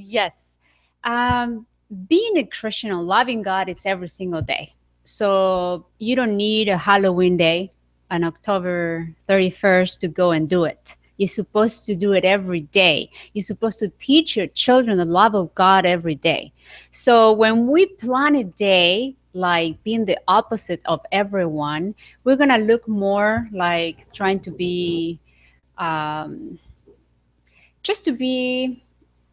Yes. Um, Being a Christian and loving God is every single day. So you don't need a Halloween day on October 31st to go and do it. You're supposed to do it every day. You're supposed to teach your children the love of God every day. So when we plan a day like being the opposite of everyone, we're going to look more like trying to be um, just to be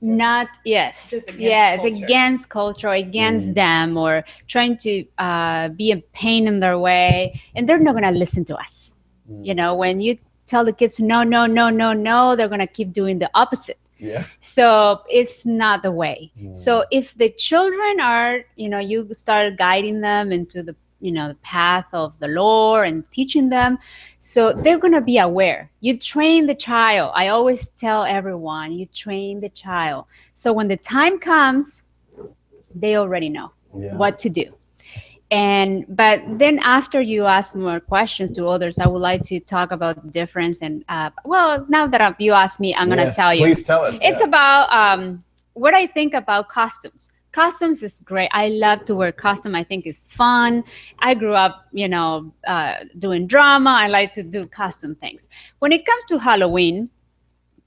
not yes Just against yes culture. against culture, against them, or trying to be a pain in their way, and they're not going to listen to us. When you tell the kids no, no, no, no, no, they're going to keep doing the opposite. Yeah. So it's not the way. So if the children are, you start guiding them into the path of the Lord and teaching them, so they're going to be aware. You train the child. I always tell everyone, you train the child. So when the time comes, they already know what to do. But then after you ask more questions to others, I would like to talk about the difference. And now that you asked me, I'm going to tell you. Please tell us. It's about what I think about costumes. Costumes is great. I love to wear costume. I think it's fun. I grew up, doing drama. I like to do costume things. When it comes to Halloween,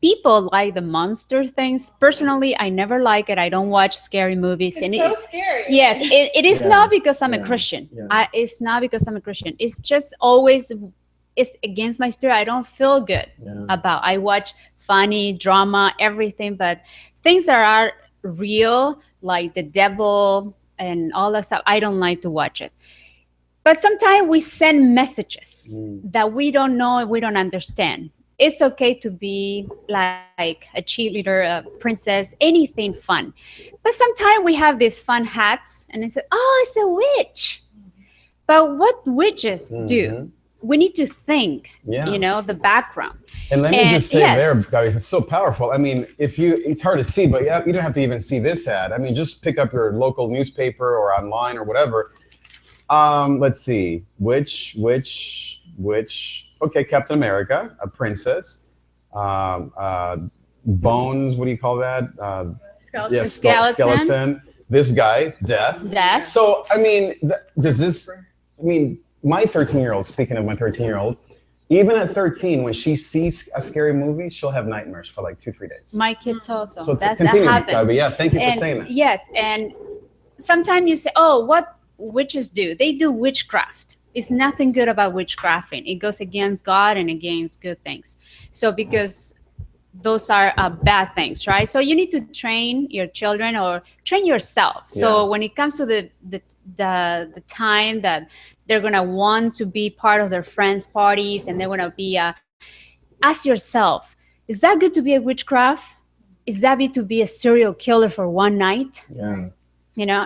people like the monster things. Personally, I never like it. I don't watch scary movies. It's so scary. Yes, it is not because I'm a Christian. It's not because I'm a Christian. It's just always, it's against my spirit. I don't feel good about. I watch funny drama, everything, but things that are real, like the devil and all that stuff, I don't like to watch it. But sometimes we send messages that we don't know, we don't understand. It's okay to be like a cheerleader, a princess, anything fun. But sometimes we have these fun hats and it's it's a witch. But what witches do? We need to think, the background. And let me just say there, guys, it's so powerful. I mean, it's hard to see, but you don't have to even see this ad. I mean, just pick up your local newspaper or online or whatever. Let's see, which, okay, Captain America, a princess, bones, what do you call that? Skeleton. Yeah, skeleton. This guy, death. So, I mean, my 13-year-old, speaking of my 13-year-old, even at 13, when she sees a scary movie, she'll have nightmares for like 2-3 days. My kids also. So continue, Gabi. Yeah, thank you for saying that. Yes, and sometimes you say, what witches do? They do witchcraft. It's nothing good about witchcrafting. It goes against God and against good things. So because those are bad things, right? So you need to train your children or train yourself. So when it comes to the time that they're going to want to be part of their friends' parties and they're going to be, ask yourself, is that good to be a witchcraft? Is that good to be a serial killer for one night? Yeah.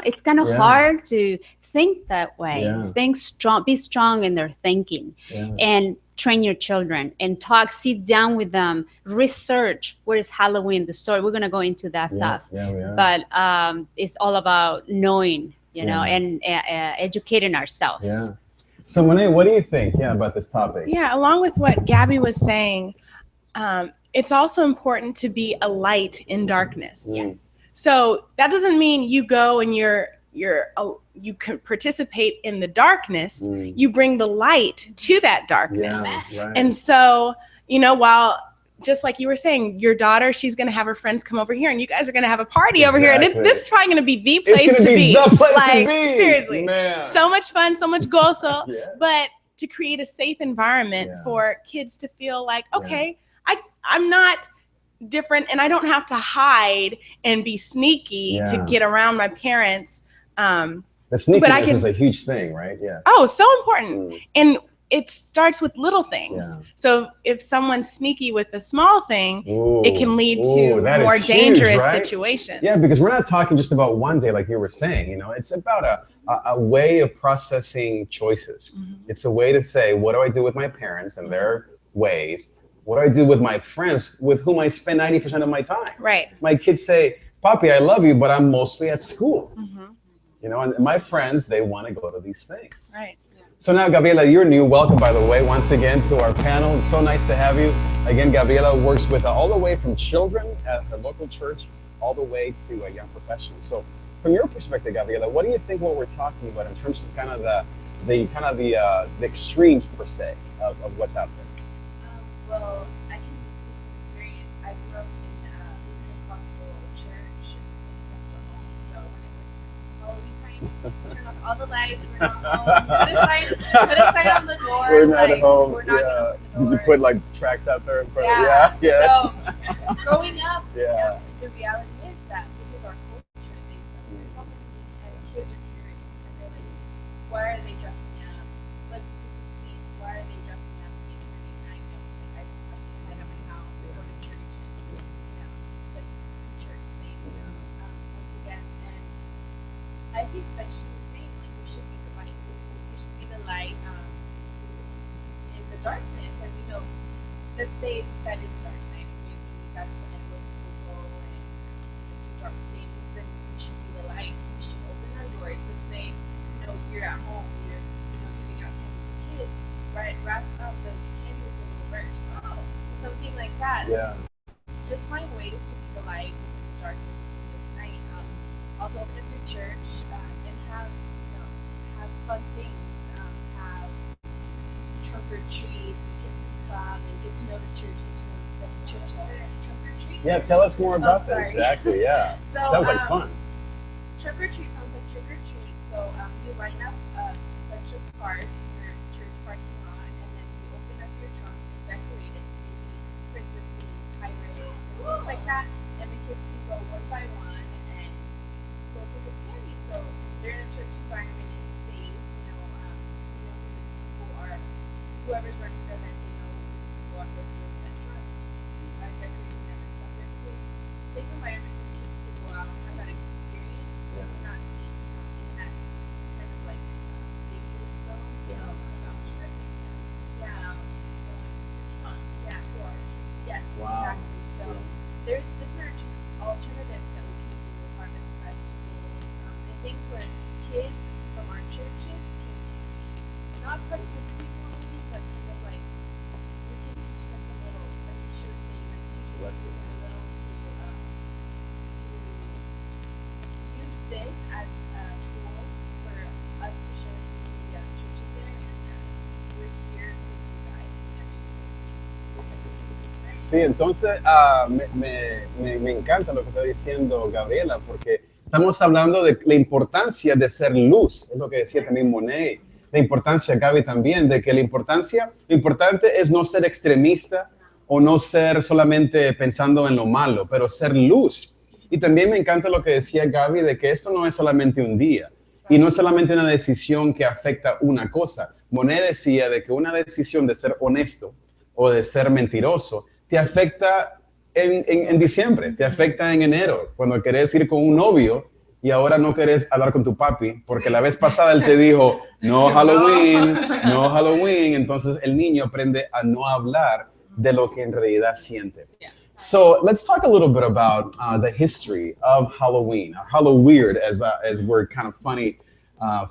It's kind of hard to think that way. Think strong, be strong in their thinking, and train your children and sit down with them, research what is Halloween, the story. We're gonna go into that stuff. Yeah, we are. But it's all about knowing, and educating ourselves. Yeah. So Monet, what do you think? About this topic? Yeah, along with what Gabi was saying, it's also important to be a light in darkness. Yes. So that doesn't mean you go and you can participate in the darkness. You bring the light to that darkness. Yeah, right. And so, while just like you were saying, your daughter, she's going to have her friends come over here and you guys are going to have a party over here. And this is probably going to be the place to be. The place like, to be. Seriously. Man. So much fun, so much gozo. But to create a safe environment for kids to feel like, okay, I'm not different and I don't have to hide and be sneaky to get around my parents. The sneakiness is a huge thing, right? Yeah. Oh, so important. And it starts with little things. So if someone's sneaky with a small thing, it can lead to more dangerous situations. Yeah, because we're not talking just about one day, like you were saying. It's about a way of processing choices. It's a way to say, what do I do with my parents and their ways? What do I do with my friends with whom I spend 90% of my time? Right. My kids say, Papi, I love you, but I'm mostly at school. And my friends, they want to go to these things. Right. So now, Gabriela, you're new. Welcome, by the way, once again to our panel. So nice to have you. Again, Gabriela works with all the way from children at her local church all the way to a young professional. So from your perspective, Gabriela, what do you think what we're talking about in terms of kind of the extremes per se of what's out there? Well, I can speak from experience. I grew up in a Pentecostal church in home, so when it was Halloween time, turn off all the lights. We're not home. Put a sign on the door. We're not at home. We're not gonna open the door. Did you put like tracks out there in front of you? Yeah. Yes. So growing up, Yeah. the reality is that this is our culture. Things that we're talking and kids are curious and they're like, why are they dressing up? Like this is me. Why are they dressing up? I know. Like I just have to hide at my house or go to church and like do church things. Once again, and I think like she was saying, like we should be the light. We should be the light in the darkness. And let's say that is dark night. Maybe that's when people go and do dark things. Then we should be the light. We should open our doors and say, you're at home. You're giving out candy to kids. Right, wrap up the candy with a little verse, something like that. Yeah. Just find ways to be the light within the darkness within this night. Also open up your church and have fun things. Have trunk or treats. Kids can come and get to know the church. Get to know that the church is there. Trunk or treat. Yeah. Tell us more about that. Sorry. Exactly. Yeah. So, sounds like fun. Trunk or treat sounds like trick or treat. So you line up a bunch of cars in your church parking lot, and then you open up your trunk and decorate it, maybe princess themed, pirates, and things like that. And the kids can go one by one and go pick up candy. So they're in a church environment, it's safe. People are whoever's running the event, they know who go out there to open that trunk, decorating them and stuff. It's a safe environment for the kids to go out and have that experience. Not be in that kind of like dangerous zone. Yeah. Yes. Wow. Exactly. So there's different alternatives that we can do with harvest festivals and things where kids from our churches can not participate fully, but kind of like we can teach them a little, like she was saying, like teaching them a little to use this as a tool for us to show the community that church is there and we're here with you guys and everything. Sí, entonces me encanta lo que está diciendo Gabriela, porque estamos hablando de la importancia de ser luz, es lo que decía también Monet, la importancia, Gaby, también, de que lo importante es no ser extremista o no ser solamente pensando en lo malo, pero ser luz. Y también me encanta lo que decía Gaby, de que esto no es solamente un día, y no es solamente una decisión que afecta una cosa. Monet decía de que una decisión de ser honesto o de ser mentiroso te afecta en diciembre, te afecta en enero, cuando querés ir con un novio y ahora no querés hablar con tu papi, porque la vez pasada él te dijo, no Halloween, entonces el niño aprende a no hablar de lo que en realidad siente. So let's talk a little bit about the history of Halloween, or Hallo-Weird, as we're kind of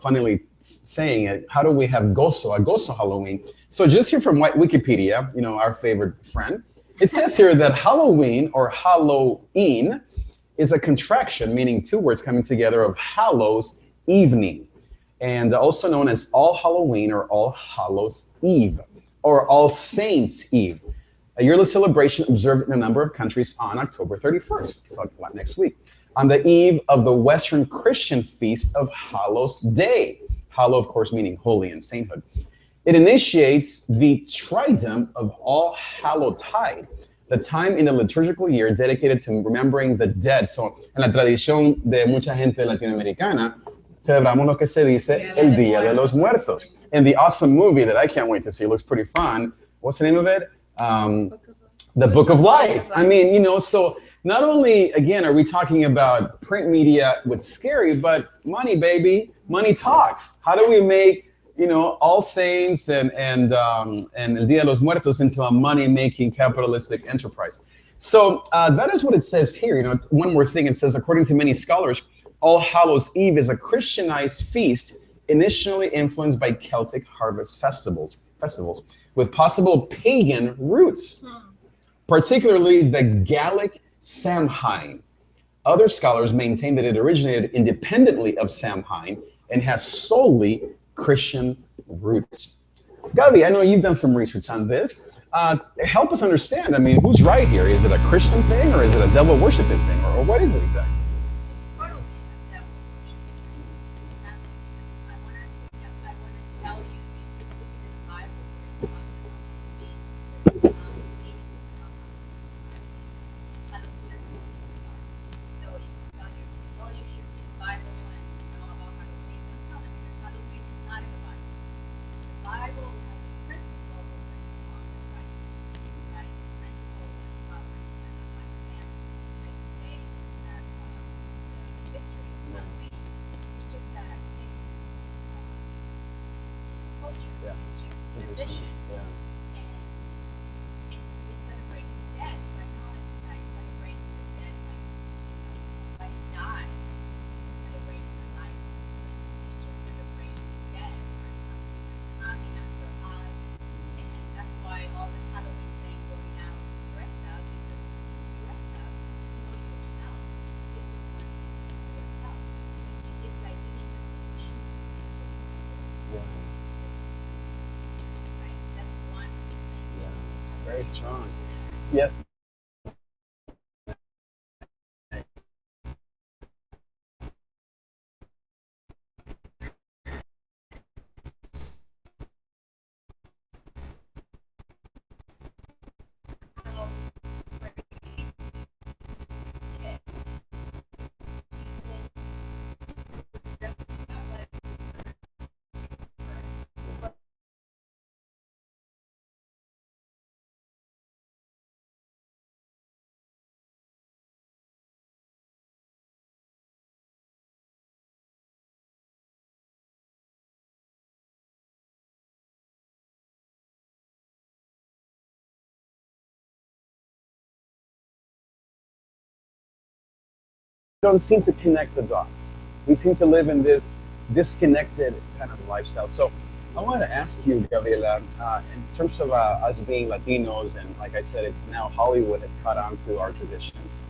funnily saying it. How do we have a gozo Halloween? So just here from Wikipedia, our favorite friend, it says here that Halloween, or Halloween, is a contraction, meaning two words coming together, of Hallows Evening, and also known as All Halloween or All Hallows Eve, or All Saints Eve, a yearly celebration observed in a number of countries on October 31st, so next week, on the eve of the Western Christian feast of Hallows Day. Hallow, of course, meaning holy and sainthood. It initiates the Triduum of All Hallowtide, the time in the liturgical year dedicated to remembering the dead. So, en la tradición de mucha gente latinoamericana, celebramos lo que se dice el Día de los Muertos. And the awesome movie that I can't wait to see, looks pretty fun. What's the name of it? The Book of Life. I mean, so not only, again, are we talking about print media with scary, but money, baby. Money talks. How do we make, All Saints and El Día de los Muertos into a money-making capitalistic enterprise? So that is what it says here. One more thing. It says, according to many scholars, All Hallows Eve is a Christianized feast initially influenced by Celtic harvest festivals with possible pagan roots, particularly the Gaelic Samhain, Other scholars maintain that it originated independently of Samhain and has solely Christian roots. Gabi, I know you've done some research on this. Help us understand. I mean, who's right here? Is it a Christian thing, or is it a devil worshiping thing, or what is it exactly? It's totally a devil worship. It's nothing. I want to tell you, if you look at the Bible, where it's talking about being meaning so if you tell you, oh, you should read the Bible and know about Halloween, don't tell them because Halloween is not in the Bible. The Bible has a principle of when it's wrong and right. Right? The principle of when it's not right. And like you say, that the history of Halloween, it's just that culture, it's just traditions. And we celebrate the dead. Right now, I celebrate the dead like somebody died. We celebrate the life of a person. We just celebrate the dead or something that's coming after us. And that's why all the Halloween thing going out dress up, because when you dress up, it's not yourself. This is when you know yourself. So it's like giving the permission to right? That's one of the things. Very strong. Yes. Don't seem to connect the dots. We seem to live in this disconnected kind of lifestyle. So I want to ask you, Gabriela, in terms of us being Latinos, and like I said, it's now Hollywood has caught on to our traditions.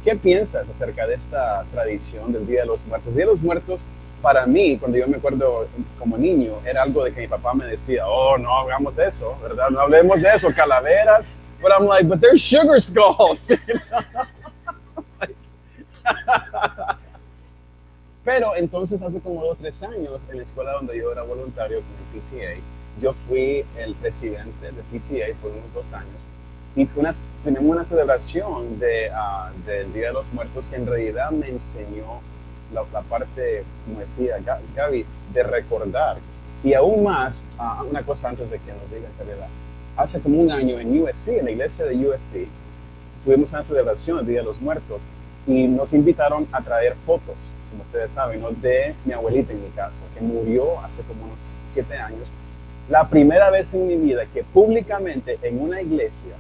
¿Qué piensas acerca de esta tradición del Día de los Muertos? Día de los Muertos, para mí, cuando yo me acuerdo como niño, era algo de que mi papá me decía, oh, no hagamos eso, ¿verdad? No hablemos de eso, calaveras. But I'm like, but there's sugar skulls. You know? Pero entonces hace como 2 o 3 años en la escuela donde yo era voluntario con el PTA, yo fui el presidente del PTA por unos 2 años y tenemos una celebración del Día de los Muertos que en realidad me enseñó la parte, como decía Gaby, de recordar. Y aún más, una cosa antes de que nos diga Gabriela, hace como 1 año en USC, en la iglesia de USC, tuvimos una celebración del Día de los Muertos y nos invitaron a traer fotos, como ustedes saben, ¿no? De mi abuelita en mi caso, que murió hace como unos 7 años. La primera vez en mi vida que públicamente en una iglesia,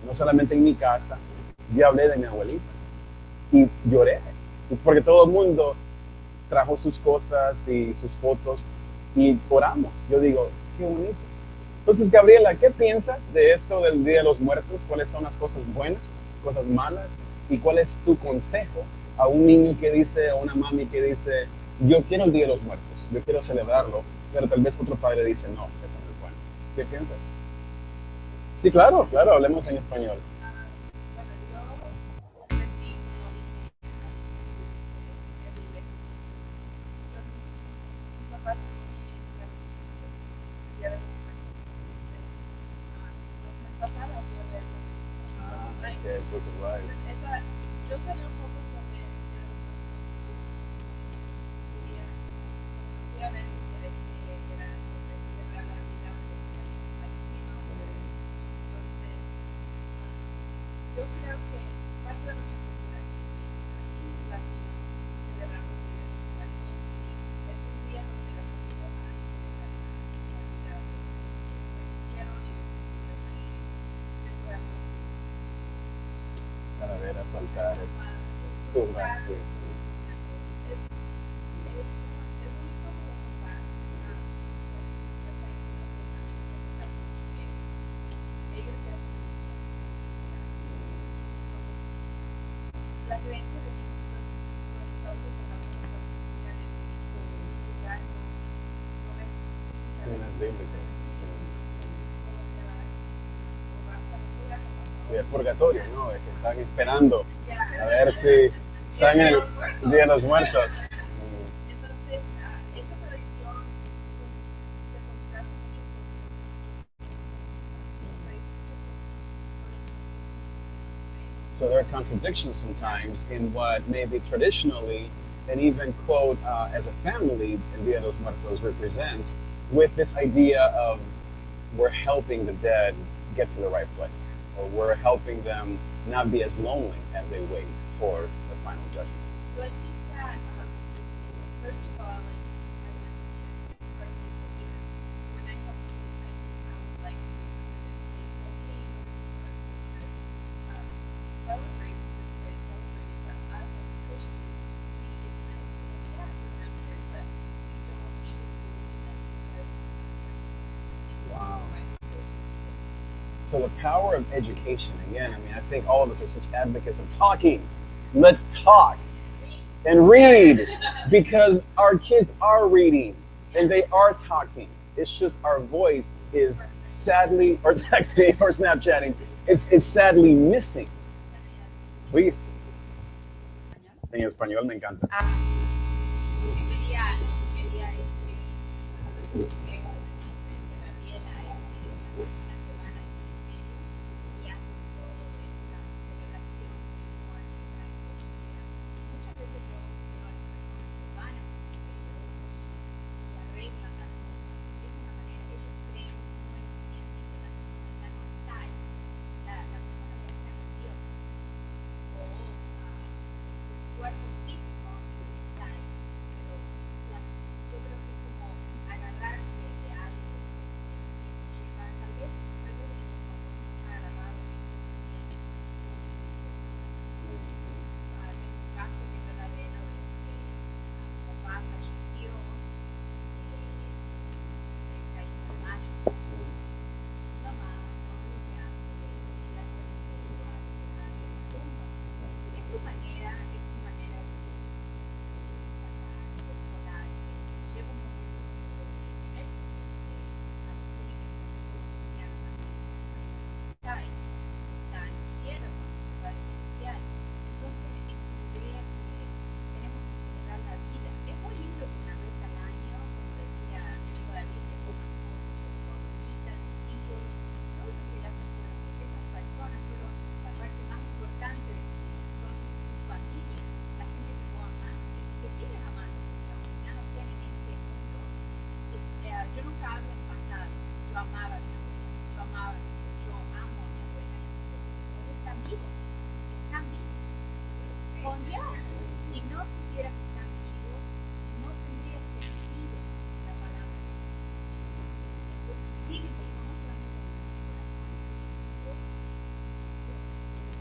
no solamente en mi casa, yo hablé de mi abuelita y lloré, porque todo el mundo trajo sus cosas y sus fotos y oramos. Yo digo, qué bonito. Entonces, Gabriela, ¿qué piensas de esto del Día de los Muertos? ¿Cuáles son las cosas buenas, cosas malas? ¿Y cuál es tu consejo a un niño que dice, a una mami que dice, yo quiero el Día de los Muertos, yo quiero celebrarlo, pero tal vez otro padre dice, no, eso no es bueno? ¿Qué piensas? Sí, claro, claro, hablemos en español. Yo sabía un poco sobre obviamente que era sobre celebrar la vida de los fallecidos. Entonces, yo creo que parte de nuestra cultura aquí, latinos, celebramos el Día de los Muertos y es un día donde las familias van a celebrar la vida de los que fallecieron y los que estuvieron ahí dentro de los Calaveras, altares, tumbas, sí. Es muy cómodo comprar ellos ya la creencia de bíblicas. Sí, el purgatorio, ¿no? Es que están esperando a ver si están en el Día de los Muertos. Entonces, esa tradición se contrasta mucho So there are contradictions sometimes in what maybe traditionally and even quote as a family Dia de los Muertos represents with this idea of we're helping the dead get to the right place, or we're helping them not be as lonely as they wait for the final judgment. So I think that, first of all, like, I want to express my culture. When I have kids, I would like to convince them, okay, this is what our culture celebrates this way, celebrated, but us as Christians, it's nice to look at, remember that we don't choose holiness because Wow. So the power of education, again, I mean, I think all of us are such advocates of talking. Let's talk and read, because our kids are reading and they are talking. It's just our voice is sadly, or texting or Snapchatting, is sadly missing. Please. En español me encanta.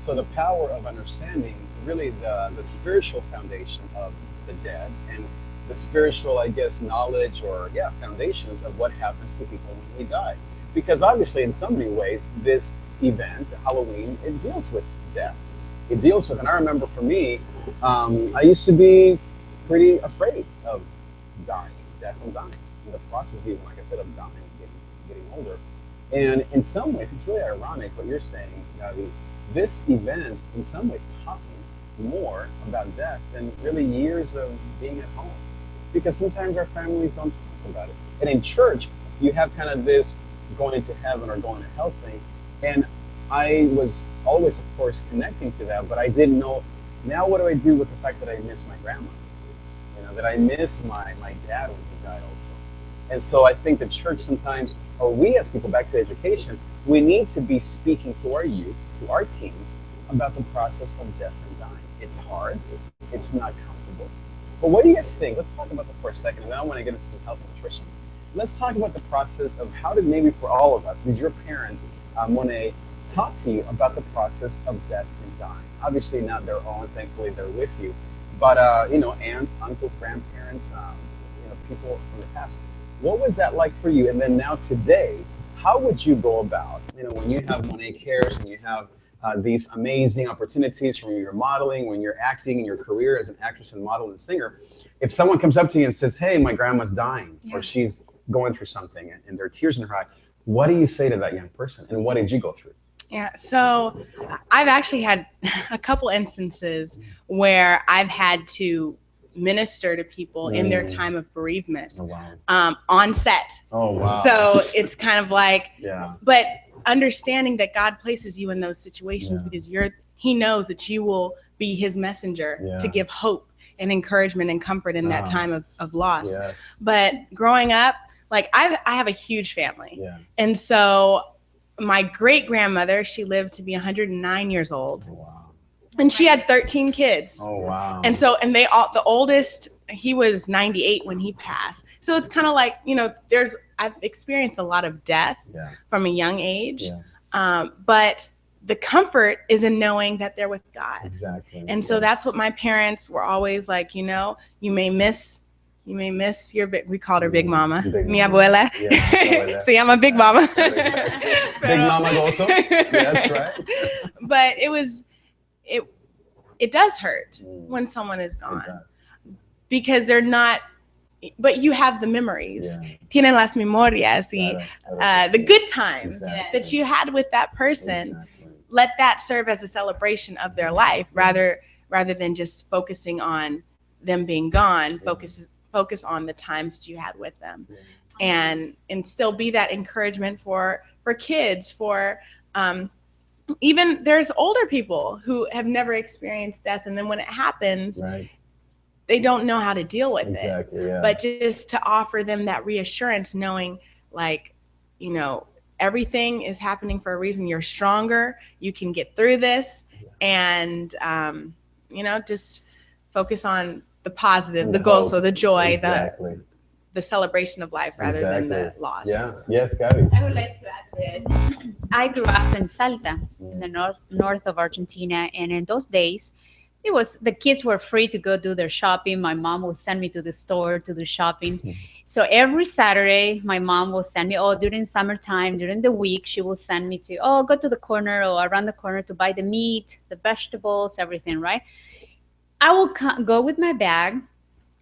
So the power of understanding really the spiritual foundation of the dead and the spiritual, I guess, knowledge or foundations of what happens to people when we die. Because obviously in so many ways, this event, Halloween, it deals with death. It deals with, and I remember for me, I used to be pretty afraid of dying, death and dying. The process even, like I said, of dying, getting older. And in some ways, it's really ironic what you're saying, Gabi. This event, in some ways, taught me more about death than really years of being at home. Because sometimes our families don't talk about it. And in church, you have kind of this going to heaven or going to hell thing. And I was always, of course, connecting to that, but I didn't know, now what do I do with the fact that I miss my grandma? You know, that I miss my dad when he died also. And so I think the church sometimes, or we as people, back to education, we need to be speaking to our youth, to our teens, about the process of death and dying. It's hard, it's not comfortable. But what do you guys think? Let's talk about that for a second, and then I want to get into some health and nutrition. Let's talk about the process of how did, maybe for all of us, did your parents, Monet, talk to you about the process of death and dying? Obviously not their own, thankfully they're with you, but aunts, uncles, grandparents, people from the past. What was that like for you? And then now today, how would you go about, when you have Monet Cares and you have these amazing opportunities from your modeling, when you're acting in your career as an actress and model and singer, if someone comes up to you and says, hey, my grandma's dying, or she's going through something and there are tears in her eye, what do you say to that young person? And what did you go through? Yeah, so I've actually had a couple instances where I've had to minister to people in their time of bereavement on set. Oh, wow. So it's kind of like, yeah. But understanding that God places you in those situations because He knows that you will be His messenger to give hope and encouragement and comfort in that time of loss. Yes. But growing up, like I have a huge family, and so my great grandmother, she lived to be 109 years old. Oh, wow. And she had 13 kids. Oh, wow. And so, and they all, the oldest, he was 98 when he passed. So it's kind of like, you know, I've experienced a lot of death from a young age. But the comfort is in knowing that they're with God. Exactly. And so that's what my parents were always like, you know, you may miss your we called her Big Mama. Mi abuela. Yeah, Se llama Big Mama. Big Mama also. That's right. But it does hurt when someone is gone because they're not, but you have the memories. Tienen las memorias y the good times that you had with that person. Let that serve as a celebration of their life rather than just focusing on them being gone. Focus on the times that you had with them, and still be that encouragement for kids, for even there's older people who have never experienced death, and then when it happens, they don't know how to deal with it. But just to offer them that reassurance, knowing like, you know, everything is happening for a reason. You're stronger. You can get through this, and you know, just focus on the positive, the gozo, the joy, the celebration of life rather than the loss. Yeah. Yes, Gabby. I would like to add this. I grew up in Salta, in the north of Argentina, and in those days, the kids were free to go do their shopping. My mom would send me to the store to do shopping. So every Saturday, my mom will send me, during summertime, during the week, she will send me to, go to the corner or around the corner to buy the meat, the vegetables, everything, right? I will go with my bag,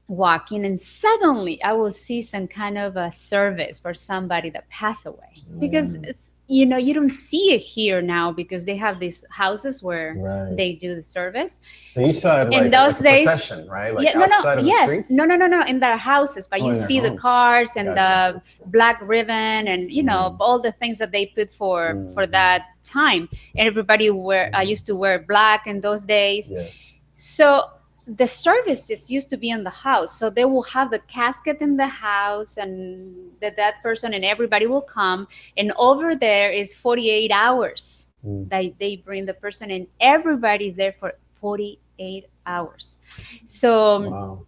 walking, and suddenly I will see some kind of a service for somebody that passed away. Because it's, you know, you don't see it here now because they have these houses where they do the service. So you saw it like, in those days, procession, right? Like outside of the streets? No, in their houses, but you see the cars and the black ribbon and, you know, all the things that they put for that time. And everybody used to wear black in those days. So the services used to be in the house. So they will have the casket in the house and that person and everybody will come. And over there is 48 hours that they bring the person and everybody's there for 48 hours. So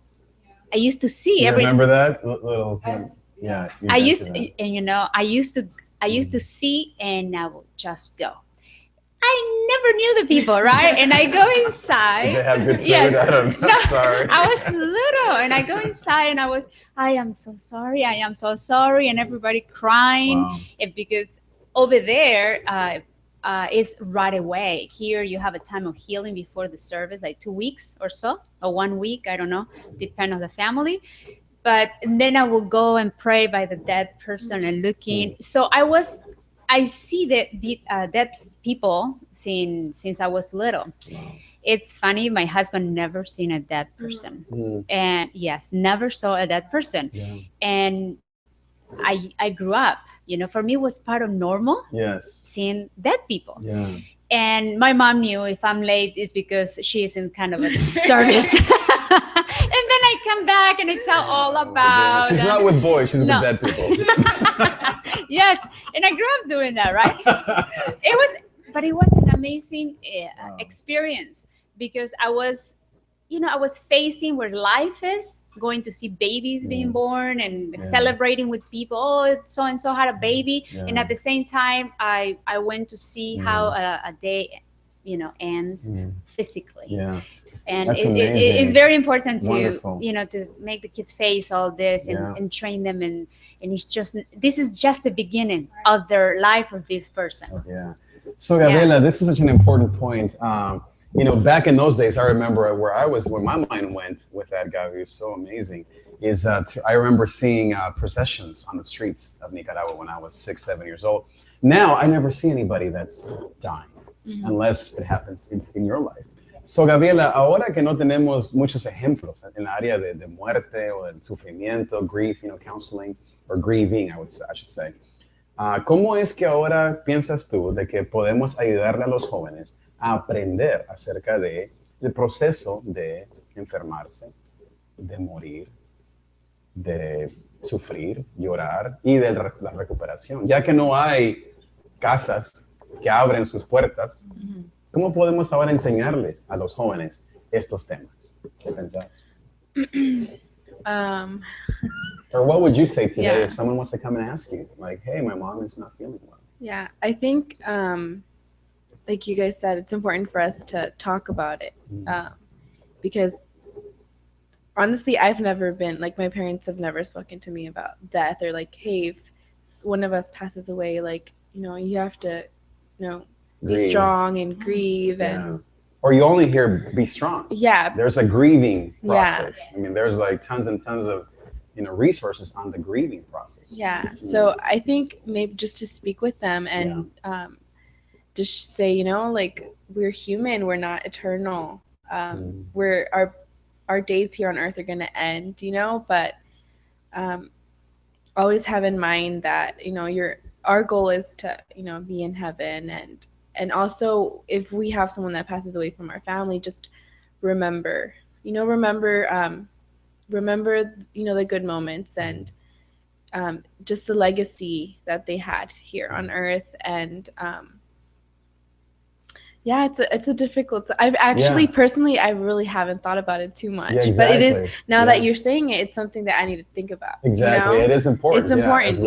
I used to see remember that little I used to see and I would just go. I never knew the people, right? And I go inside. They have good food. I don't know. No, sorry. I was little, and I go inside, and I am so sorry. I am so sorry, and everybody crying. Because over there is right away. Here you have a time of healing before the service, like 2 weeks or so, or 1 week. I don't know, depend on the family. But then I will go and pray by the dead person and looking. So I see that dead people since I was little. It's funny, my husband never seen a dead person. And yes, never saw a dead person. And I grew up, you know, for me it was part of normal seeing dead people. And my mom knew if I'm late it's because she is in kind of a service. And then I come back and I tell all about. She's not with boys, she's with dead people. Yes, and I grew up doing that, right? It was an amazing experience because I was facing where life is, going to see babies being born and celebrating with people. Oh, so and so had a baby, and at the same time, I went to see how a day, you know, ends physically. And it's very important to make the kids face all this and train them, and this is just the beginning of their life of this person. So Gabriela, this is such an important point. You know, back in those days, I remember where my mind went with that guy. He was so amazing. is I remember seeing processions on the streets of Nicaragua when I was 6, 7 years old. Now I never see anybody that's dying unless it happens in your life. So Gabriela, ahora que no tenemos muchos ejemplos en la área de muerte o del sufrimiento, grief, counseling or grieving, I should say. ¿Cómo es que ahora piensas tú de que podemos ayudarle a los jóvenes a aprender acerca de el proceso de enfermarse, de morir, de sufrir, llorar y de la recuperación? Ya que no hay casas que abren sus puertas, ¿cómo podemos ahora enseñarles a los jóvenes estos temas? ¿Qué pensás? Or what would you say today if someone wants to come and ask you, like, hey, my mom is not feeling well? Yeah, I think, like you guys said, it's important for us to talk about it because honestly, I've never been, like, my parents have never spoken to me about death or like, hey, if one of us passes away, like, you have to, be strong and grieve and or you only hear be strong. Yeah. There's a grieving process. Yeah. I mean, there's like tons and tons of resources on the grieving process. Yeah. So I think maybe just to speak with them and just say, like, we're human, we're not eternal. We're our days here on earth are gonna end, but always have in mind that, our goal is to, be in heaven, and also if we have someone that passes away from our family, just remember the good moments and just the legacy that they had here on earth. And it's a difficult. I've actually personally, I really haven't thought about it too much, but it is now that you're saying it, it's something that I need to think about. Exactly, it is important. It's important,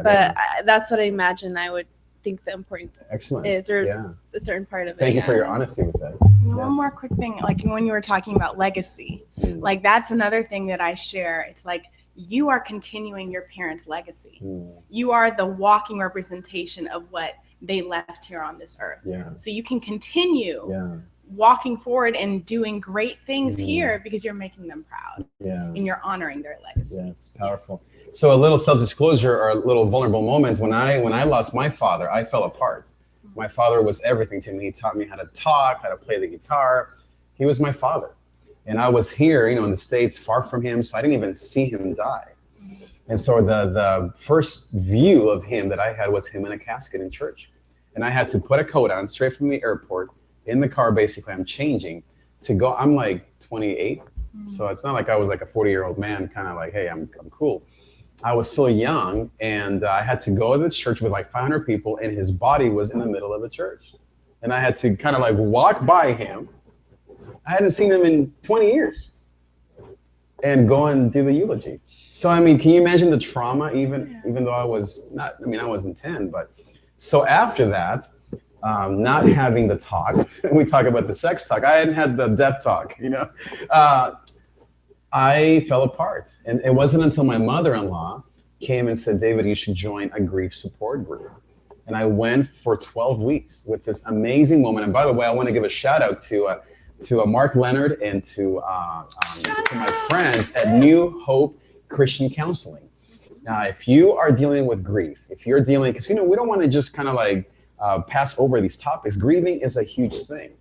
but that's what I imagine I would think the importance is, or a certain part of it. Thank you for your honesty with that. One more quick thing, like when you were talking about legacy, like that's another thing that I share. It's like you are continuing your parents' legacy. You are the walking representation of what they left here on this earth. So you can continue walking forward and doing great things here because you're making them proud and you're honoring their legacy. Yeah, it's powerful. So a little self-disclosure or a little vulnerable moment. When I lost my father, I fell apart. My father was everything to me. He taught me how to talk, how to play the guitar. He was my father. And I was here, in the States, far from him, so I didn't even see him die. And so the first view of him that I had was him in a casket in church. And I had to put a coat on straight from the airport, in the car, basically, I'm changing to go. I'm like 28. So it's not like I was like a 40-year-old man, kind of like, hey, I'm cool. I was so young, and I had to go to this church with like 500 people, and his body was in the middle of the church. And I had to kind of like walk by him. I hadn't seen him in 20 years. And go and do the eulogy. So, I mean, can you imagine the trauma, even though I wasn't 10, but so after that, not having the talk, we talk about the sex talk, I hadn't had the death talk, I fell apart. And it wasn't until my mother-in-law came and said, David, you should join a grief support group. And I went for 12 weeks with this amazing woman. And by the way, I want to give a shout out to Mark Leonard and to my friends at New Hope Christian Counseling. Now, if you are dealing with grief, if you're dealing, because we don't want to just kind of like pass over these topics. Grieving is a huge thing.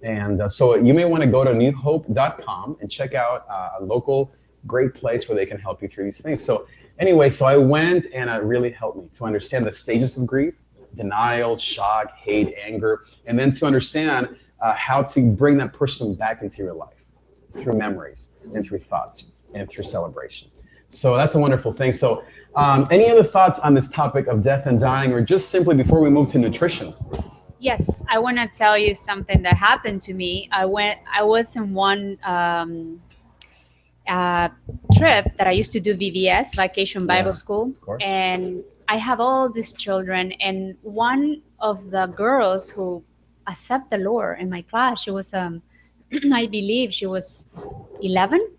And so you may want to go to newhope.com and check out a local great place where they can help you through these things. So anyway, so I went, and it really helped me to understand the stages of grief: denial, shock, hate, anger, and then to understand how to bring that person back into your life through memories and through thoughts and through celebration. So that's a wonderful thing. So any other thoughts on this topic of death and dying, or just simply before we move to nutrition? Yes, I want to tell you something that happened to me. I was in one trip that I used to do VBS, Vacation Bible School, and I have all these children, and one of the girls who accept the Lord in my class, she was I believe she was 11.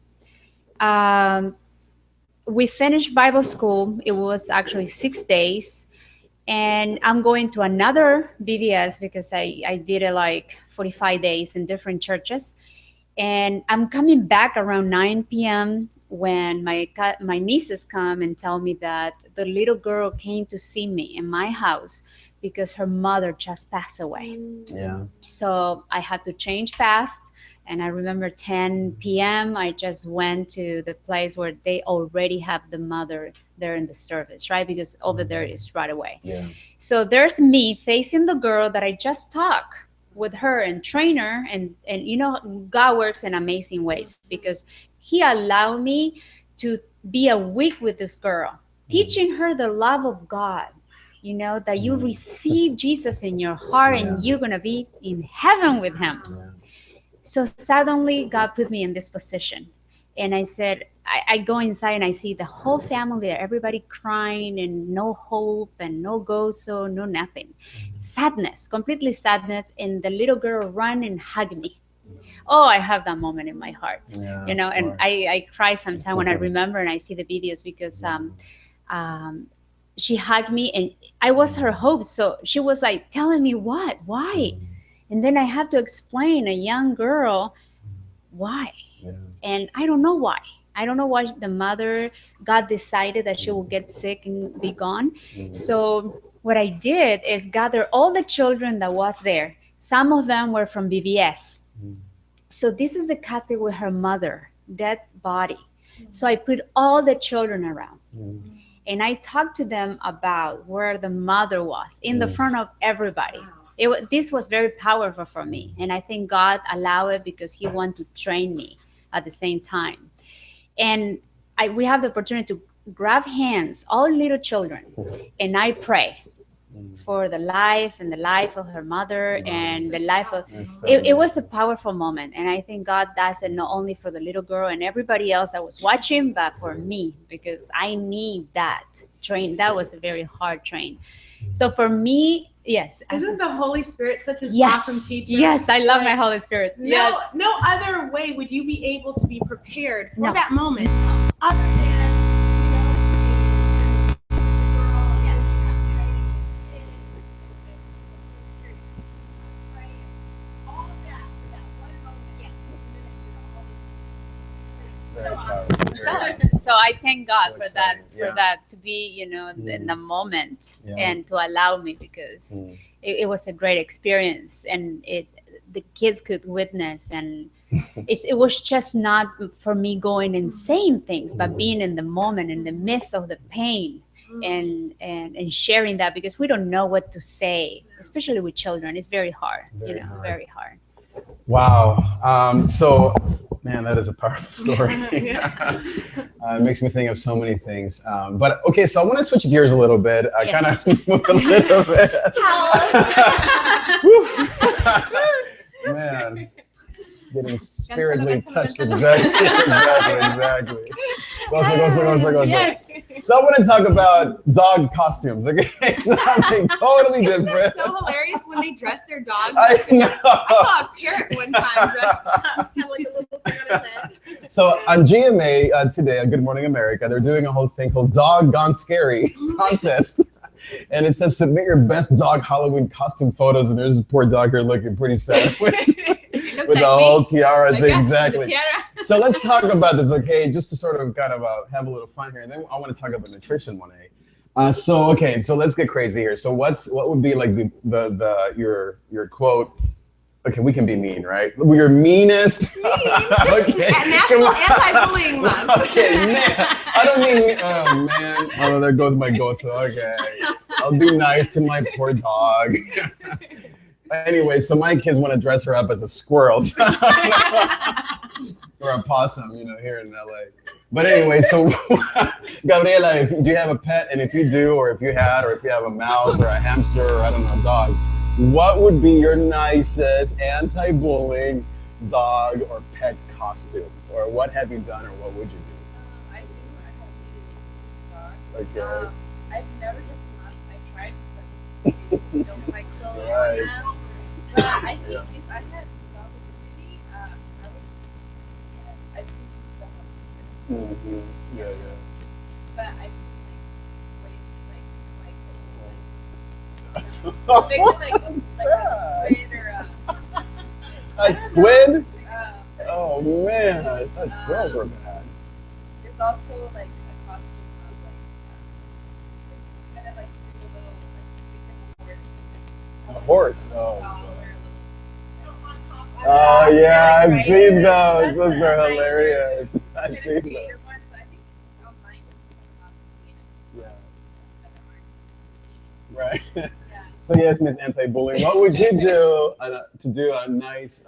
We finished Bible school. It was actually 6 days, and I'm going to another BVS because I did it like 45 days in different churches. And I'm coming back around 9 p.m. when my nieces come and tell me that the little girl came to see me in my house because her mother just passed away. Yeah. So I had to change fast. And I remember 10 p.m. I just went to the place where they already have the mother there in the service, right? Because over there is right away. Yeah. So there's me facing the girl that I just talked with her and train her. And you know, God works in amazing ways because he allowed me to be a week with this girl, teaching her the love of God. You know, that you receive Jesus in your heart and you're going to be in heaven with him. Yeah. So suddenly God put me in this position. And I said, I go inside and I see the whole family there, everybody crying and no hope and no gozo, no nothing. Sadness, completely sadness. And the little girl run and hug me. Oh, I have that moment in my heart, Yeah, you know, of and course. I cry sometimes when I remember and I see the videos because she hugged me and I was her hope. So she was like telling me what, why? And then I have to explain a young girl why. Yeah. And I don't know why. I don't know why the mother, God decided that she will get sick and be gone. So what I did is gather all the children that was there. Some of them were from BBS. So this is the casket with her mother, dead body. So I put all the children around. And I talked to them about where the mother was in the front of everybody. This was very powerful for me. And I think God allowed it because he wanted to train me at the same time. And we have the opportunity to grab hands, all little children, and I pray for the life and the life of her mother and the life of it was a powerful moment. And I think God does it not only for the little girl and everybody else that was watching, but for me, because I need that train. That was a very hard train. So for me, yes. Isn't the Holy Spirit such an Yes. awesome teacher? Yes, I love my Holy Spirit. Yes. No other way would you be able to be prepared for No. that moment other than, The girl, yes, training, it is the Spirit teaching you how to pray and all of that for that one moment. Yes, minister to all these Very so awesome. powerful. So I thank God So for that, exciting. Yeah. for that to be, you know, in the moment Yeah. and to allow me because it was a great experience and the kids could witness and it was just not for me going and saying things, but being in the moment, in the midst of the pain and sharing that because we don't know what to say, especially with children. It's very hard, Very hard. very hard. Wow. So, man, that is a powerful story. It makes me think of so many things. But okay, so I want to switch gears a little bit. I kind of move a little bit. Man, getting spiritually touched. Exactly. Go. Yes. So I want to talk about dog costumes. Okay, it's something totally different. It's so hilarious when they dress their dogs. I know. I saw a parrot one time dressed up, had like a little thing on his head. So on GMA today, on Good Morning America, they're doing a whole thing called Dog Gone Scary contest. And it says submit your best dog Halloween costume photos. And there's this poor dog here looking pretty sad with the whole tiara thing. Exactly. So let's talk about this, okay? Just to sort of kind of have a little fun here. And then I want to talk about nutrition one day. So let's get crazy here. So what would be like your quote? Okay, we can be mean, right? Your meanest. Okay. National Anti-Bullying Month. Okay, man. I don't mean, oh man. Oh, there goes my ghost. Okay. I'll be nice to my poor dog. Anyway, so my kids want to dress her up as a squirrel. Or a possum, here in LA. But anyway, so Gabriela, do you have a pet? And if you do, or if you had, or if you have a mouse or a hamster or I don't know, a dog, what would be your nicest anti-bullying dog or pet costume? Or what have you done or what would you do? I do. I have 2 dogs. Okay. I've never just not. I tried, but don't like clothes Right. on them. But I think if I had the opportunity, I would. I've seen some stuff on Pinterest. Mm-hmm. Yeah. But I've seen like maybe like a squid or A squid? uh, Oh man, I thought squirrels were bad. there's also like a costume of like kind of like do a little like A horse. Oh. doll or a little. Oh yeah, I've Right. seen those. That's Those a are nice- hilarious. I've kind of seen those. creative ones. I think online Yeah. Right. yeah. So yes, Miss Anti-Bullying, what would you do to do a nice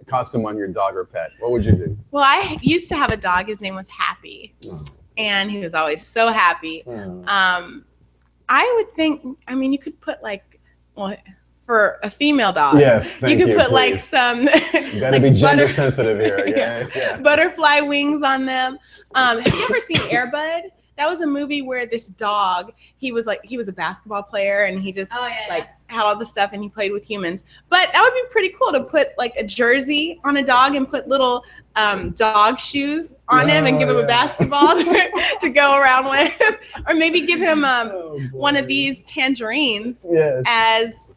costume on your dog or pet? What would you do? Well, I used to have a dog. His name was Happy, and he was always so happy. I would think. I mean, you could put like, well, for a female dog, Yes, thank you you. could put like please. some. You gotta like be gender butter- sensitive here. Yeah. Yeah. butterfly wings on them. Have you ever seen Air Bud? That was a movie where this dog, he was a basketball player, and he just had all the stuff, and he played with humans. But that would be pretty cool to put like a jersey on a dog and put little dog shoes on him and give him a basketball to go around with, or maybe give him one of these tangerines as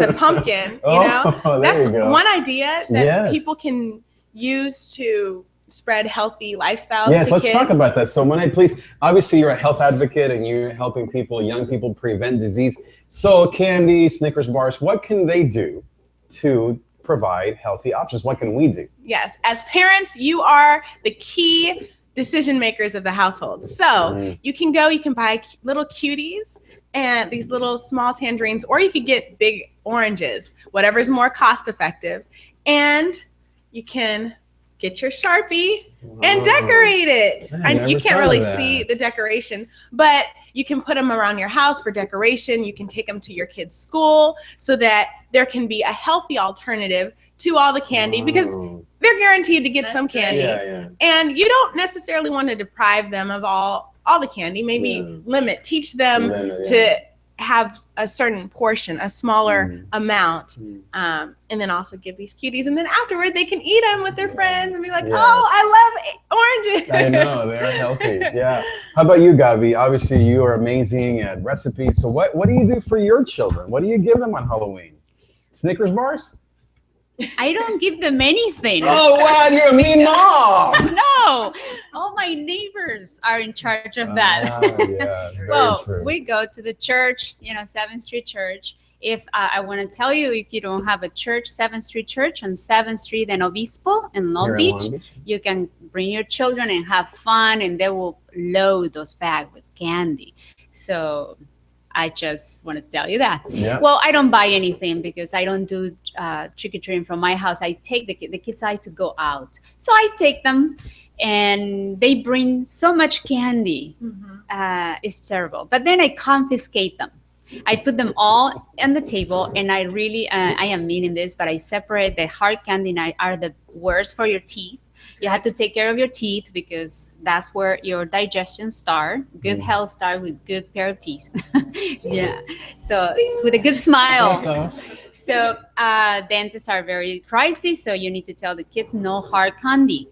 a pumpkin. You know, that's one idea that people can use to spread healthy lifestyles. Yes, to let's kids. talk about that. So, Monet, please. Obviously, you're a health advocate, and you're helping people, young people, prevent disease. So, candy, Snickers bars, what can they do to provide healthy options? What can we do? Yes, as parents, you are the key decision makers of the household. So you can buy little cuties and these little small tangerines, or you could get big oranges, whatever's more cost effective. And you can get your Sharpie and decorate it. And you can't really see the decoration, but you can put them around your house for decoration. You can take them to your kids' school so that there can be a healthy alternative to all the candy, because they're guaranteed to get some candies. And you don't necessarily want to deprive them of all the candy. Maybe teach them to have a certain portion, a smaller amount, and then also give these cuties. And then afterward, they can eat them with their friends and be like, oh, I love oranges. I know, they're healthy. Yeah. How about you, Gabi? Obviously, you are amazing at recipes. So what do you do for your children? What do you give them on Halloween? Snickers bars? I don't give them anything. Oh, wow, you're a mean mom. No, all my neighbors are in charge of that. Yeah, well, true. we go to the church, 7th Street Church. If I want to tell you, if you don't have a church, 7th Street Church on 7th Street and Obispo in Long Beach, you can bring your children and have fun, and they will load those bags with candy. So I just want to tell you that. Yeah. Well, I don't buy anything because I don't do trick-or-treating from my house. I take the kids like to go out. So I take them, and they bring so much candy. It's terrible. But then I confiscate them. I put them all on the table, and I really, I am meaning this, but I separate the hard candy, and are the worst for your teeth. You have to take care of your teeth because that's where your digestion starts. Good health starts with good pair of teeth. Yeah. So with a good smile. So dentists are very pricey, so you need to tell the kids no hard candy.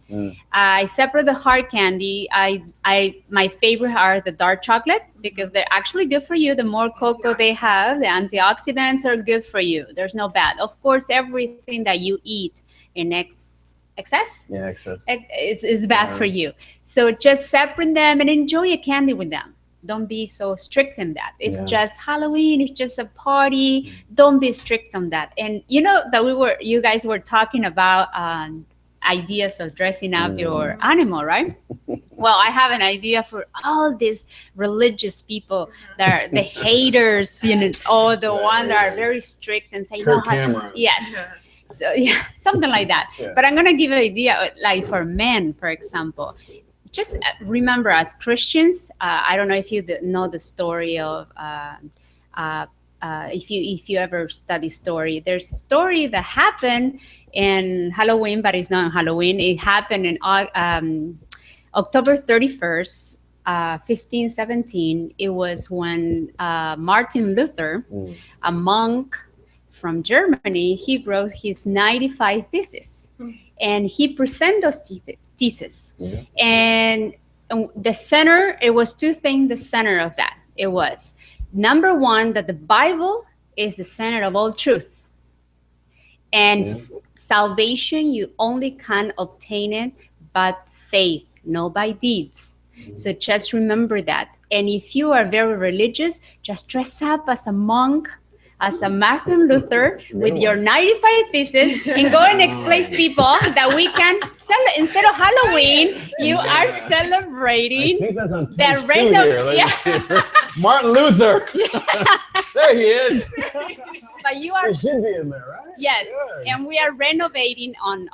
I separate the hard candy. My favorite are the dark chocolate because they're actually good for you. The more cocoa they have, the antioxidants are good for you. There's no bad. Of course, everything that you eat in excess is bad for you. So just separate them and enjoy a candy with them. Don't be so strict in that. It's just Halloween. It's just a party. Don't be strict on that. And you know that you guys were talking about ideas of dressing up your animal, right? Well, I have an idea for all these religious people that are the haters, or the ones that are very strict and say Kirk Cameron. Yes. So yeah, something like that. But I'm gonna give an idea, like for men, for example. Just remember, as Christians, I don't know if you know the story of if you ever study story. There's a story that happened in Halloween, but it's not on Halloween. It happened in October 31st, 1517. It was when Martin Luther, a monk from Germany, he wrote his 95 theses. And he presented those theses. And the center, it was two things, the center of that. It was, number one, that the Bible is the center of all truth. And salvation, you only can obtain it by faith not by deeds. So just remember that. And if you are very religious, just dress up as a monk, as a Martin Luther with your 95 thesis, and go and explain to people that we can instead of Halloween, you are celebrating. I think that's on the page 2 reign of- here. Let me yeah. see. Martin Luther. There he is. But you are He should be in there, right? yes, and we are renovating on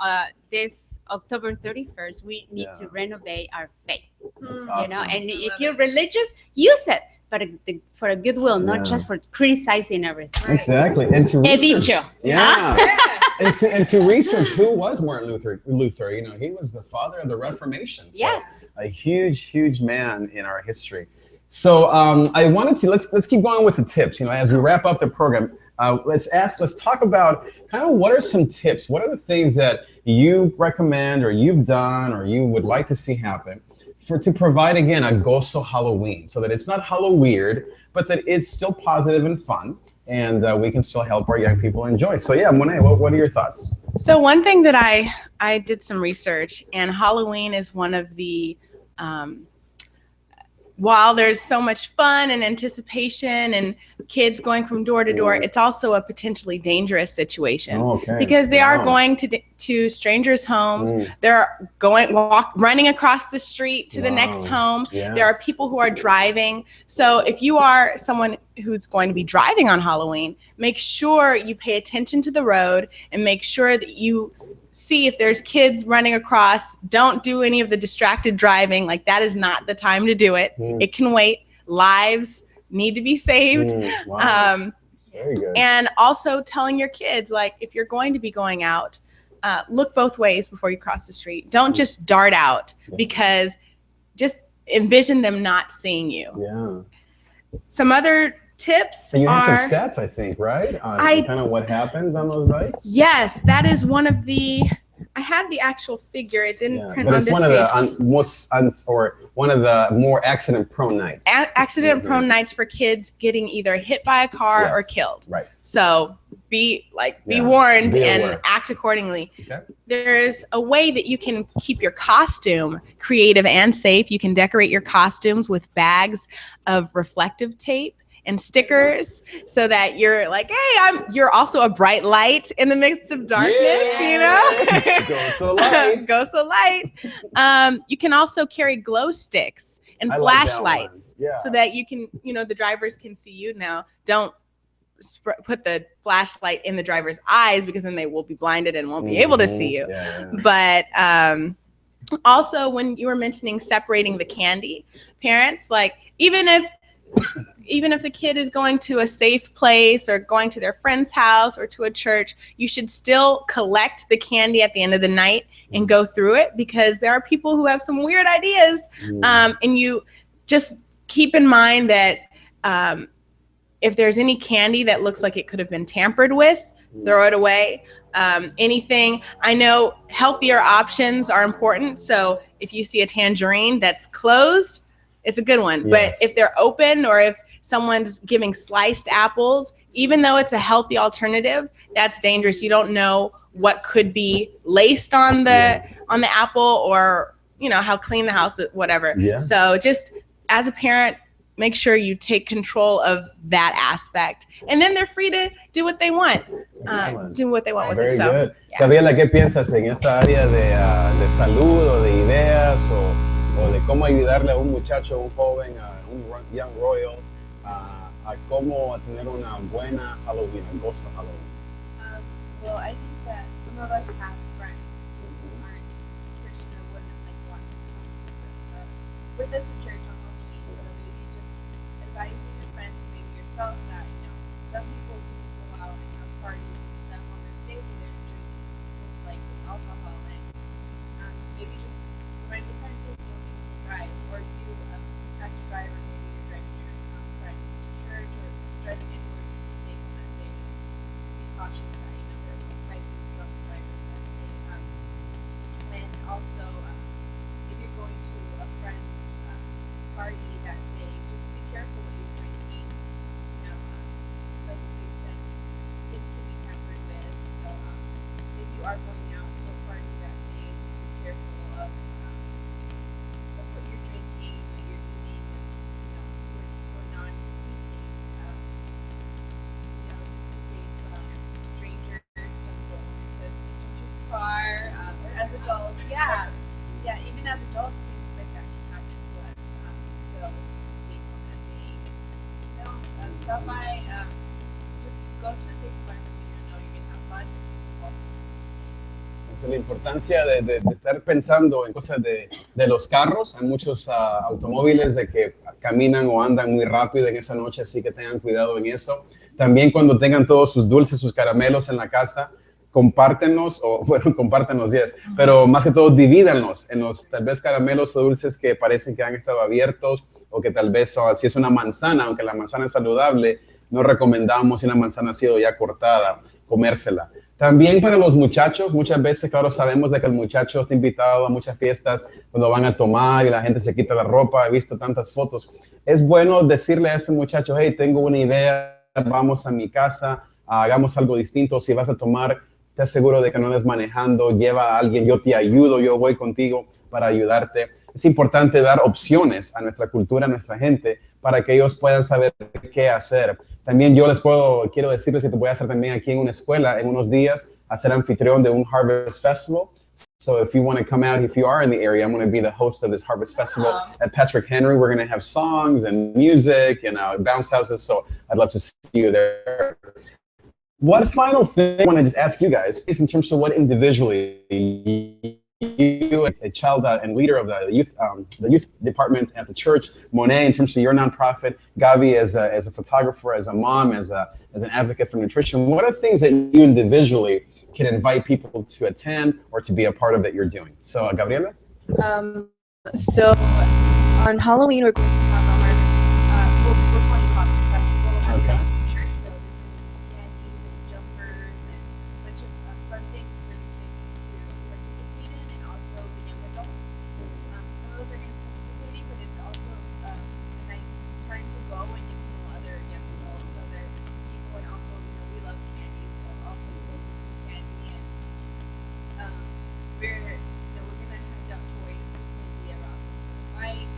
this October 31st. We need to renovate our faith. That's You awesome. know, and if you're religious, use it, but for a goodwill, not just for criticizing everything. Exactly. And to He research, dicho. and to research who was Martin Luther. You know, he was the father of the Reformation. So Yes. a huge man in our history. So I wanted to let's keep going with the tips. You know, as we wrap up the program, let's talk about kind of what are some tips. What are the things that you recommend, or you've done, or you would like to see happen to provide, again, a gozo Halloween, so that it's not Hallo-Weird, but that it's still positive and fun, and we can still help our young people enjoy. So yeah, Monet, what are your thoughts? So one thing that I did some research, and Halloween is one of the while there's so much fun and anticipation and kids going from door to door, it's also a potentially dangerous situation because they are going to strangers' homes. They're running across the street to the next home. There are people who are driving. So if you are someone who's going to be driving on Halloween, make sure you pay attention to the road and make sure that you see if there's kids running across. Don't do any of the distracted driving. Like, that is not the time to do it. It can wait. Lives need to be saved. Wow. Very good. And also telling your kids, like, if you're going to be going out, look both ways before you cross the street. Don't just dart out, because just envision them not seeing you. Yeah. Some other tips And you have are, some stats, I think, right? On kind of what happens on those bikes? yes, that is one of the, I had the actual figure. It didn't print on this one of page. the one of the more accident-prone nights. Accident-prone nights for kids getting either hit by a car or killed. Right. So be warned and aware. act accordingly. Okay. There's a way that you can keep your costume creative and safe. You can decorate your costumes with bags of reflective tape and stickers, so that you're like, hey, you're also a bright light in the midst of darkness, you know? Go so light. Go so light. You can also carry glow sticks and flashlights, so that you can, the drivers can see you now. Don't put the flashlight in the driver's eyes, because then they will be blinded and won't be able to see you. But also, when you were mentioning separating the candy, parents, like, even if the kid is going to a safe place or going to their friend's house or to a church, you should still collect the candy at the end of the night and go through it, because there are people who have some weird ideas. And you just keep in mind that if there's any candy that looks like it could have been tampered with, throw it away. Anything, I know healthier options are important. So if you see a tangerine that's closed, it's a good one. But if they're open, or if someone's giving sliced apples, even though it's a healthy alternative, that's dangerous. You don't know what could be laced on the apple, or how clean the house is, whatever. So just as a parent, make sure you take control of that aspect, and then they're free to do what they want. Do what they want with it. So, good. Gabriela, ¿qué piensas en esta área de salud, o de ideas, o de cómo ayudarle a un muchacho, un joven, a un young royal, a cómo tener una buena Halloween, a gozo Halloween? Well, I think that some of us have friends who aren't Christian or wouldn't want to come with us to church on Halloween. So maybe just advising your friends, or maybe yourself, that some people do go out and have parties and stuff on this day, so they're drinking most likely alcohol, and maybe just remind your friends that don't drink and drive, or you as a driver, maybe you're driving your friends to church or driving anywhere, just be safe on that day. Just be cautious that there might be drunk drivers that day. And also, if you're going to a friend's party that day, just be careful what you're drinking. Like they said, kids can be tampered with. So if you are going out to a party that day, just be careful of stop by, just go to a safe environment where you know you can have fun. Esa es la importancia de estar pensando en cosas de los carros. Hay muchos automóviles de que caminan o andan muy rápido en esa noche, así que tengan cuidado en eso. También cuando tengan todos sus dulces, sus caramelos en la casa, compártenos, o bueno, compártenos, yes, pero más que todo divídanlos en los tal vez caramelos o dulces que parecen que han estado abiertos, o que tal vez si es una manzana, aunque la manzana es saludable, no recomendamos si una manzana ha sido ya cortada, comérsela. También para los muchachos, muchas veces, claro, sabemos de que el muchacho está invitado a muchas fiestas cuando van a tomar y la gente se quita la ropa. He visto tantas fotos. Es bueno decirle a ese muchacho, hey, tengo una idea, vamos a mi casa, hagamos algo distinto. Si vas a tomar, te aseguro de que no andes manejando, lleva a alguien, yo te ayudo, yo voy contigo para ayudarte. Es importante dar opciones a nuestra cultura, a nuestra gente, para que ellos puedan saber qué hacer. También yo quiero decirles que te voy a hacer también aquí en una escuela en unos días, a ser anfitrión de un Harvest Festival. So if you want to come out, if you are in the area, I'm going to be the host of this Harvest Festival at Patrick Henry. We're going to have songs and music and bounce houses. So I'd love to see you there. What final thing I want to just ask you guys is in terms of what individually you, a child and leader of the youth department at the church, Monet, in terms of your nonprofit, Gabi as a photographer, as a mom, as an advocate for nutrition, what are things that you individually can invite people to attend or to be a part of that you're doing? So, Gabriela? So on Halloween, we're going to have a harvest. We're calling it Costume Festival. Okay. T-shirts, so there's going to be candies and jumpers and a bunch of fun things for the kids to participate in, and also the young adults. Some of those are going to be participating, but it's also a nice time to go and get to know other young adults, other people, and also, we love candy, so also go get some candy. And we're going to hand out toys. There's going to be a fight,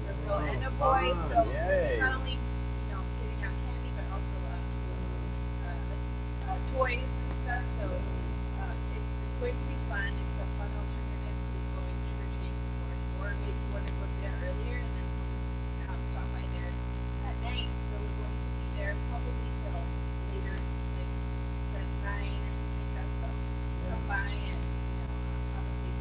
a girl and a boy, so it's not only giving out candy, but also toys and stuff. So it's going to be fun. It's a fun alternative to going trick or treating in the morning, or maybe you want to go there earlier and then stop by there at night. So we're going to be there probably till later, like 7, 9 or something like that. So come by and have a safe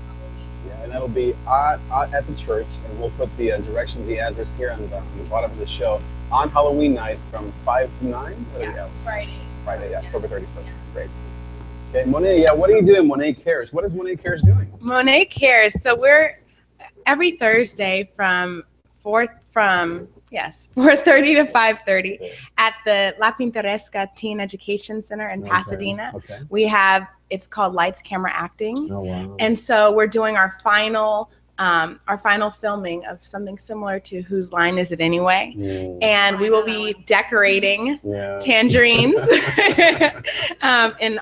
Halloween. Yeah, and that'll be at the church, and we'll put the directions, the address here on the bottom of the show on Halloween night from 5 to 9. Yeah, Friday, October 31st. Yeah. Great. Okay, Monet, what are you doing? Monet Cares. What is Monet Cares doing? Monet Cares. So we're every Thursday from 4:30 to 5:30 at the La Pintoresca Teen Education Center in Pasadena. Okay. We have, it's called Lights, Camera, Acting. Oh, wow. And so we're doing our final filming of something similar to Whose Line Is It Anyway? And we will be decorating tangerines and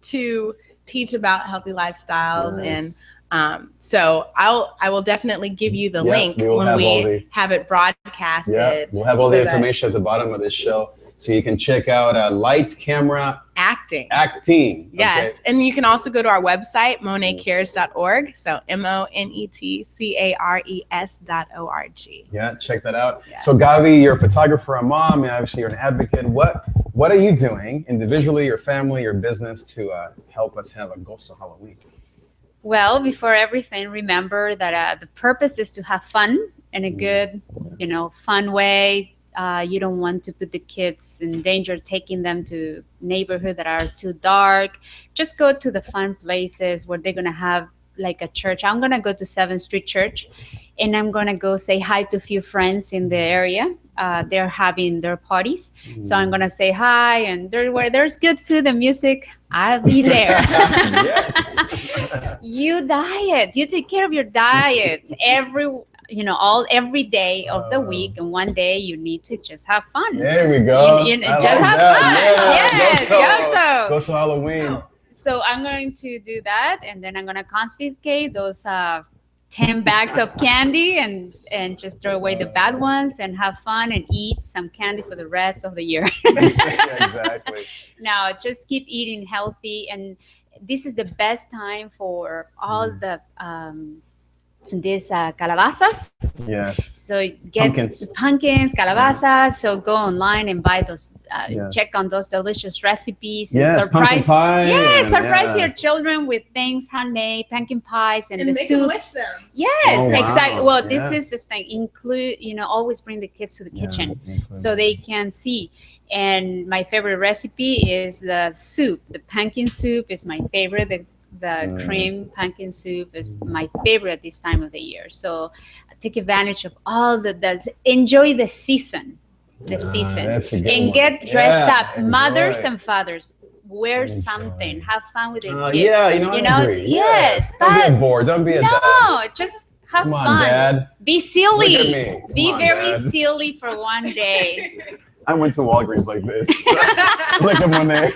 to teach about healthy lifestyles. Nice. And so I will definitely give you the link when we have it broadcasted. Yeah, we'll have all the information at the bottom of this show, so you can check out Lights, Camera, Acting. Okay. Yes. And you can also go to our website, monetcares.org. So monetcares.org. Yeah, check that out. Yes. So Gabi, you're a photographer, a mom, and obviously you're an advocate. What are you doing individually, your family, your business to help us have a Gozo Halloween? Well, before everything, remember that the purpose is to have fun in a good, fun way. You don't want to put the kids in danger, taking them to neighborhoods that are too dark. Just go to the fun places where they're going to have like a church. I'm going to go to 7th Street Church, and I'm going to go say hi to a few friends in the area. They're having their parties. So I'm going to say hi, and where there's good food and music, I'll be there. Yes. You diet. You take care of your diet every day of the week, and one day you need to just have fun. There we go. Just have fun. Yes, Gozo Halloween. So I'm going to do that, and then I'm going to confiscate those 10 bags of candy and just throw away the bad ones and have fun and eat some candy for the rest of the year. Yeah, exactly. Now, just keep eating healthy, and this is the best time for all the these calabazas. Yes. So get pumpkins, calabazas. So go online and buy those. Check on those delicious recipes. And surprise, pie. Yeah, surprise your children with things handmade, pumpkin pies, and the make them lick soups. them. Yes, exactly. Well, this is the thing. Include, always bring the kids to the kitchen so they can see. And my favorite recipe is the soup. The pumpkin soup is my favorite. The cream pumpkin soup is my favorite this time of the year. So take advantage of all enjoy the season. That's a good and one. Get dressed up. Enjoy. Mothers and fathers, wear something. Have fun with your kids. Yeah, I agree. Yes. Don't be bored. Don't be a dad. No, just have Come on, fun. Dad. Be silly. Look at me. Be very Dad. silly for one day. I went to Walgreens like this. Look at one day.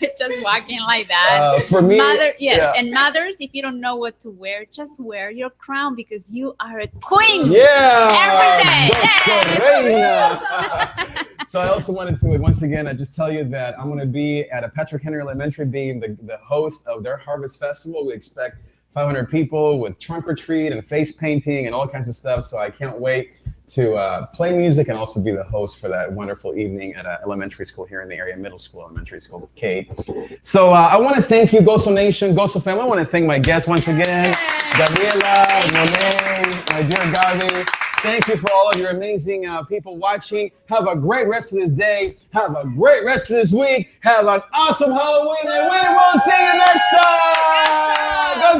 We're just walking like that. For me, and mothers, if you don't know what to wear, just wear your crown because you are a queen. Yeah. Every day. So I also wanted to once again just tell you that I'm going to be at a Patrick Henry Elementary, being the host of their Harvest Festival. We expect 500 people with trunk or treat and face painting and all kinds of stuff. So I can't wait to play music and also be the host for that wonderful evening at an elementary school here in the area, middle school, elementary school, Kate. So I want to thank you, Gozo Nation, Gozo family. I want to thank my guests once again, Gabriela, Monet, my dear Gabi. Thank you for all of your amazing people watching. Have a great rest of this day. Have a great rest of this week. Have an awesome Halloween, and we will see you next time. Go